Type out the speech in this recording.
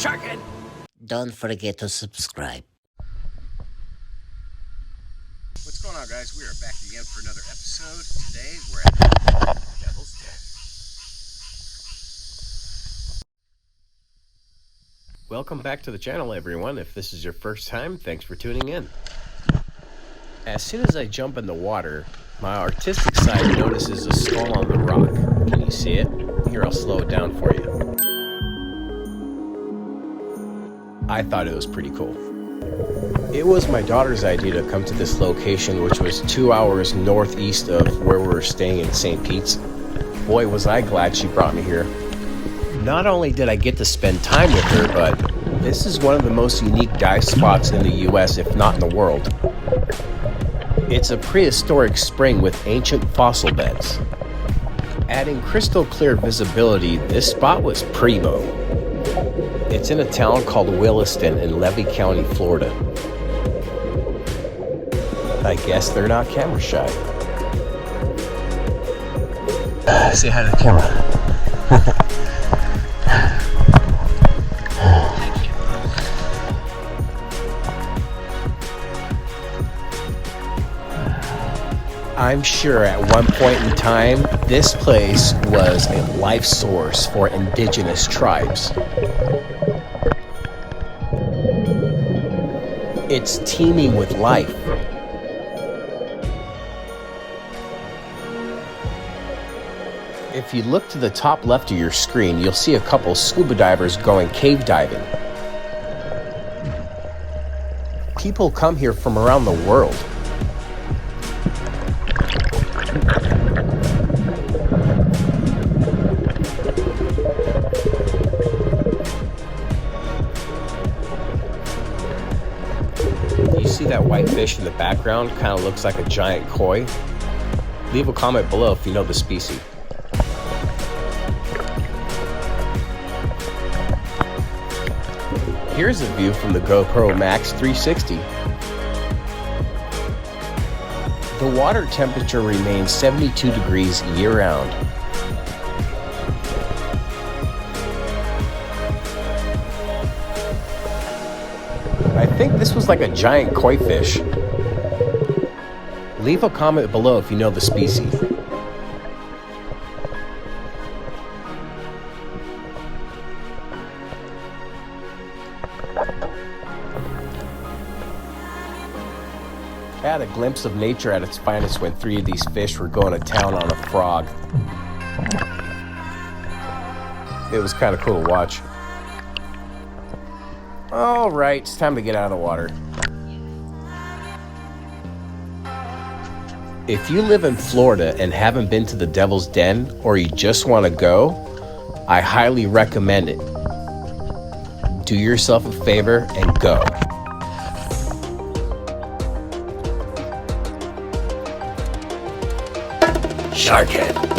Sharkin! Don't forget to subscribe. What's going on, guys? We are back again for another episode. Today we're at the Devil's Den. Welcome back to the channel, everyone. If this is your first time, thanks for tuning in. As soon as I jump in the water, my artistic side notices a skull on the rock. Can you see it? Here, I'll slow it down for you. I thought it was pretty cool. It was my daughter's idea to come to this location, which was 2 hours northeast of where we were staying in St. Pete's. Boy, was I glad she brought me here. Not only did I get to spend time with her, but this is one of the most unique dive spots in the US, if not in the world. It's a prehistoric spring with ancient fossil beds. Adding crystal clear visibility, this spot was primo. It's in a town called Williston in Levy County, Florida. I guess they're not camera shy. Say hi to the camera. I'm sure at one point in time, this place was a life source for indigenous tribes. It's teeming with life. If you look to the top left of your screen, you'll see a couple scuba divers going cave diving. People come here from around the world. You see that white fish in the background? Kind of looks like a giant koi. Leave a comment below if you know the species. Here's a view from the GoPro Max 360. The water temperature remains 72 degrees year-round. I think this was like a giant koi fish. Leave a comment below if you know the species. I had a glimpse of nature at its finest when 3 of these fish were going to town on a frog. It was kind of cool to watch. Alright, it's time to get out of the water. If you live in Florida and haven't been to the Devil's Den, or you just want to go, I highly recommend it. Do yourself a favor and go. Sharkhead.